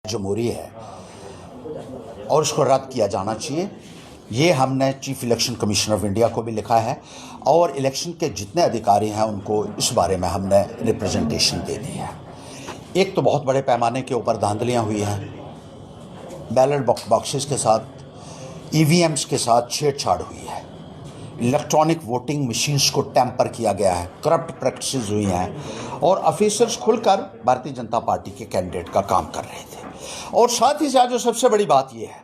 जमहूरी है और उसको रद्द किया जाना चाहिए। ये हमने chief election commission of India को भी लिखा है और इलेक्शन के जितने अधिकारी हैं उनको इस बारे में हमने रिप्रेजेंटेशन दे दी है। एक तो बहुत बड़े पैमाने के ऊपर धांधलियाँ हुई हैं, बैलेट बॉक्सेस के साथ, ईवीएम्स के साथ छेड़छाड़ हुई है, इलेक्ट्रॉनिक वोटिंग मशीन्स को टैंपर किया गया है, करप्ट प्रैक्टिसेस हुई हैं और ऑफिसर्स खुलकर भारतीय जनता पार्टी के कैंडिडेट का काम कर रहे थे। और साथ ही साथ जो सबसे बड़ी बात यह है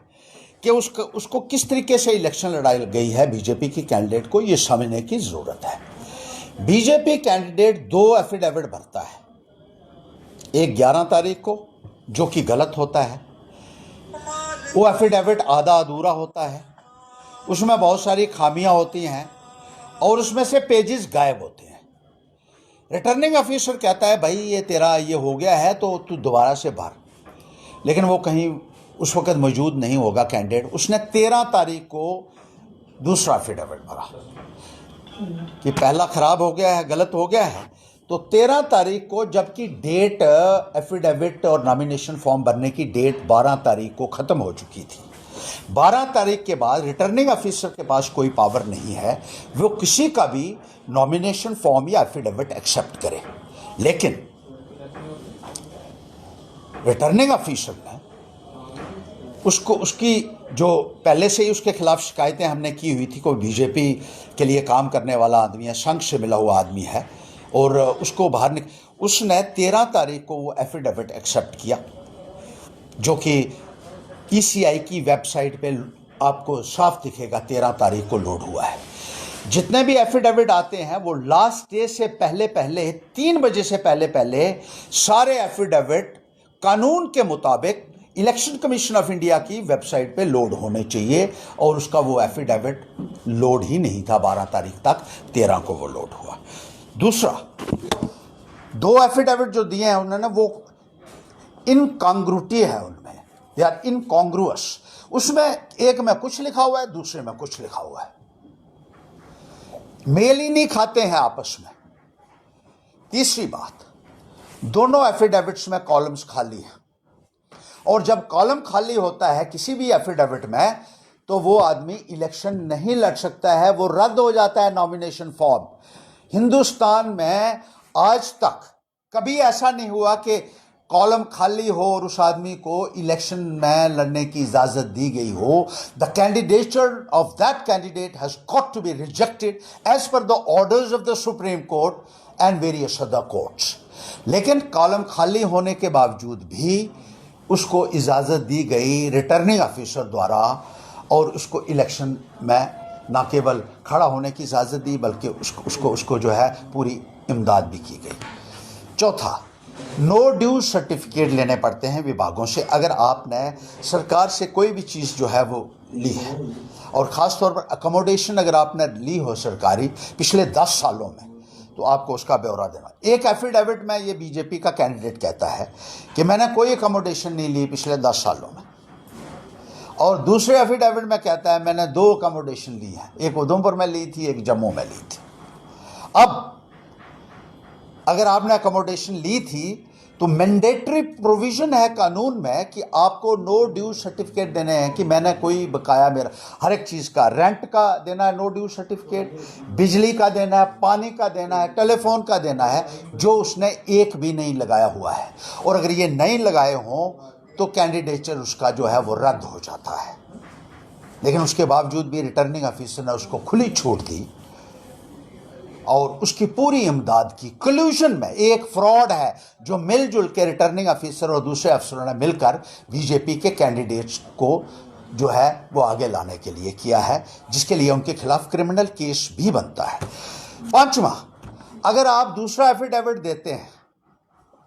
कि उसको किस तरीके से इलेक्शन लड़ाई गई है बीजेपी की कैंडिडेट को, ये समझने की ज़रूरत है। बीजेपी कैंडिडेट 2 एफिडेविट भरता है, एक 11 तारीख को जो कि गलत होता है, वो एफिडेविट आधा अधूरा होता है, उसमें बहुत सारी खामियां होती हैं और उसमें से पेजेस गायब होते हैं। रिटर्निंग ऑफिसर कहता है भाई ये तेरा ये हो गया है तो तू दोबारा से भर, लेकिन वो कहीं उस वक्त मौजूद नहीं होगा कैंडिडेट। उसने 13 तारीख को दूसरा एफिडेविट भरा कि पहला खराब हो गया है, गलत हो गया है, तो 13 तारीख को, जबकि डेट एफिडेविट और नॉमिनेशन फॉर्म भरने की डेट 12 तारीख को ख़त्म हो चुकी थी। 12 तारीख के बाद रिटर्निंग ऑफिसर के पास कोई पावर नहीं है वो किसी का भी नॉमिनेशन फॉर्म या एफिडेविट एक्सेप्ट करे। लेकिन रिटर्निंग ऑफिसर ने उसकी जो पहले से ही उसके खिलाफ शिकायतें हमने की हुई थी, कोई बीजेपी के लिए काम करने वाला आदमी है, संघ से मिला हुआ आदमी है और उसको उसने 13 तारीख को वो एफिडेविट एक्सेप्ट किया, जो कि ईसीआई की वेबसाइट पे आपको साफ दिखेगा 13 तारीख को लोड हुआ है। जितने भी एफिडेविट आते हैं वो लास्ट डे से पहले 3 बजे से पहले सारे एफिडेविट कानून के मुताबिक इलेक्शन कमीशन ऑफ इंडिया की वेबसाइट पे लोड होने चाहिए और उसका वो एफिडेविट लोड ही नहीं था 12 तारीख तक, 13 को वो लोड हुआ। दूसरा, 2 एफिडेविट जो दिए हैं उन्होंने वो इनकॉन्ग्रुटी है उनमें, यार इनकॉन्ग्रुअस, उसमें एक में कुछ लिखा हुआ है, दूसरे में कुछ लिखा हुआ है, मेल ही नहीं खाते हैं आपस में। तीसरी बात, दोनों एफिडेविट्स में कॉलम्स खाली हैं और जब कॉलम खाली होता है किसी भी एफिडेविट में तो वो आदमी इलेक्शन नहीं लड़ सकता है, वो रद्द हो जाता है नॉमिनेशन फॉर्म। हिंदुस्तान में आज तक कभी ऐसा नहीं हुआ कि कॉलम खाली हो और उस आदमी को इलेक्शन में लड़ने की इजाजत दी गई हो। The candidature of that candidate has got to be rejected as per the orders of the supreme court and various other courts. लेकिन कॉलम खाली होने के बावजूद भी उसको इजाजत दी गई रिटर्निंग ऑफिसर द्वारा और उसको इलेक्शन में न केवल खड़ा होने की इजाजत दी बल्कि उसको जो है पूरी इमदाद भी की गई। चौथा, नो ड्यू सर्टिफिकेट लेने पड़ते हैं विभागों से अगर आपने सरकार से कोई भी चीज़ जो है वो ली है, और ख़ास तौर पर अकोमोडेशन अगर आपने ली हो सरकारी पिछले 10 सालों में तो आपको उसका ब्यौरा देना। एक एफिडेविट में ये बीजेपी का कैंडिडेट कहता है कि मैंने कोई अकोमोडेशन नहीं ली पिछले 10 सालों में, और दूसरे एफिडेविट में कहता है मैंने 2 अकोमोडेशन ली है, एक उधमपुर में ली थी, एक जम्मू में ली थी। अब अगर आपने अकोमोडेशन ली थी तो मैंडेटरी प्रोविजन है कानून में कि आपको नो ड्यू सर्टिफिकेट देने हैं कि मैंने कोई बकाया मेरा हर एक चीज़ का, रेंट का देना है नो ड्यू सर्टिफिकेट, बिजली का देना है, पानी का देना है, टेलीफोन का देना है, जो उसने एक भी नहीं लगाया हुआ है। और अगर ये नहीं लगाए हों तो कैंडिडेचर उसका जो है वो रद्द हो जाता है। लेकिन उसके बावजूद भी रिटर्निंग ऑफिसर ने उसको खुली छूट दी और उसकी पूरी इमदाद की। कल्यूजन में एक फ्रॉड है जो मिलजुल के रिटर्निंग ऑफिसर और दूसरे अफसरों ने मिलकर बीजेपी के कैंडिडेट्स को जो है वो आगे लाने के लिए किया है, जिसके लिए उनके खिलाफ क्रिमिनल केस भी बनता है। 5वां, अगर आप दूसरा एफिडेविट देते हैं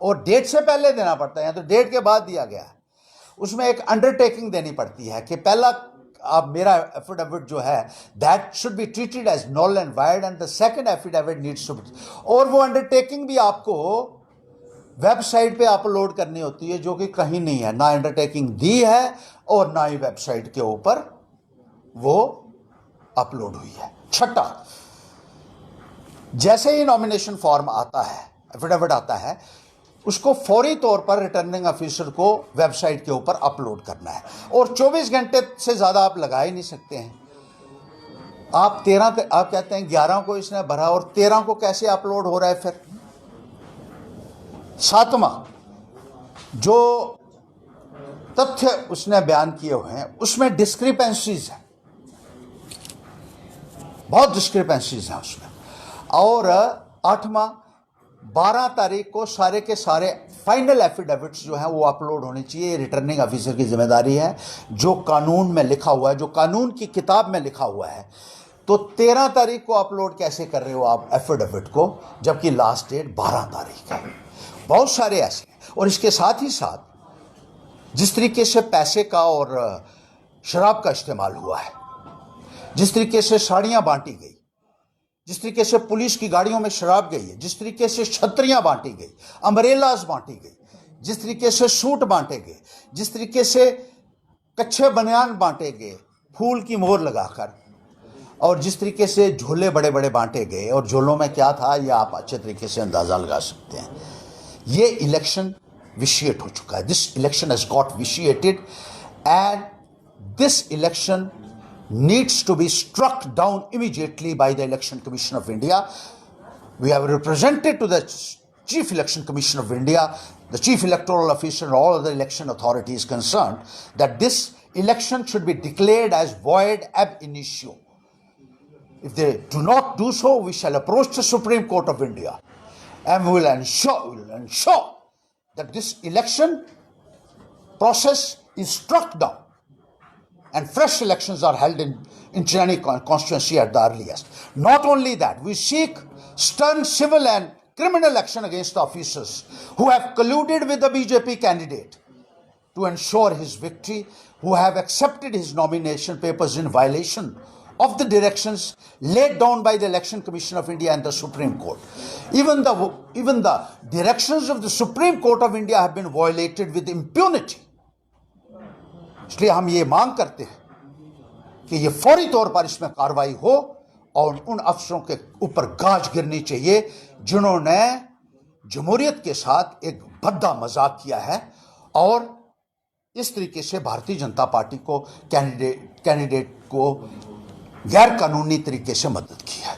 और डेट से पहले देना पड़ता है तो डेट के बाद दिया गया है, उसमें एक अंडरटेकिंग देनी पड़ती है कि पहला आप मेरा एफिडेविट जो है that should be treated as null and void and the second affidavit needs to, और वो अंडरटेकिंग भी आपको वेबसाइट पे अपलोड करनी होती है, जो कि कहीं नहीं है, ना अंडरटेकिंग दी है और ना ही वेबसाइट के ऊपर वो अपलोड हुई है। 6, जैसे ही नॉमिनेशन फॉर्म आता है, एफिडेविट आता है, उसको फौरी तौर पर रिटर्निंग ऑफिसर को वेबसाइट के ऊपर अपलोड करना है, और 24 घंटे से ज़्यादा आप लगा ही नहीं सकते हैं। आप कहते हैं 11 को इसने भरा और 13 को कैसे अपलोड हो रहा है फिर? सातवां, जो तथ्य उसने बयान किए हुए हैं उसमें डिस्क्रिपेंसीज हैं, बहुत डिस्क्रिपेंसीज हैं उसमें। और 8वां, 12 तारीख को सारे के सारे फाइनल एफिडेविट्स जो हैं वो अपलोड होने चाहिए। रिटर्निंग ऑफिसर की जिम्मेदारी है, जो कानून में लिखा हुआ है, जो कानून की किताब में लिखा हुआ है। तो 13 तारीख को अपलोड कैसे कर रहे हो आप एफिडेविट को, जबकि लास्ट डेट 12 तारीख है? बहुत सारे ऐसे हैं। और इसके साथ ही साथ जिस तरीके से पैसे का और शराब का इस्तेमाल हुआ है, जिस तरीके से साड़ियां बांटी गई, जिस तरीके से पुलिस की गाड़ियों में शराब गई है, जिस तरीके से छतरियां बांटी गई, अम्ब्रेलास बांटी गई, जिस तरीके से सूट बांटे गए, जिस तरीके से कच्चे बनियान बांटे गए फूल की मोहर लगाकर, और जिस तरीके से झोले बड़े बड़े बांटे गए, और झोलों में क्या था ये आप अच्छे तरीके से अंदाजा लगा सकते हैं। ये इलेक्शन विशिएट हो चुका है। This election has got vitiated and this election needs to be struck down immediately by the Election Commission of India. We have represented to the Chief Election Commission of India, the Chief Electoral Officer and all other election authorities concerned that this election should be declared as void ab initio. If they do not do so, we shall approach the Supreme Court of India and we will ensure that this election process is struck down and fresh elections are held in Chennai constituency at the earliest. Not only that, we seek stern civil and criminal action against the officers who have colluded with the BJP candidate to ensure his victory, who have accepted his nomination papers in violation of the directions laid down by the Election Commission of India and the Supreme Court. Even the directions of the Supreme Court of India have been violated with impunity. इसलिए हम ये मांग करते हैं कि ये फौरी तौर पर इसमें कार्रवाई हो और उन अफसरों के ऊपर गाज गिरनी चाहिए जिन्होंने जमहूरियत के साथ एक भद्दा मजाक किया है और इस तरीके से भारतीय जनता पार्टी को कैंडिडेट को गैर कानूनी तरीके से मदद की है।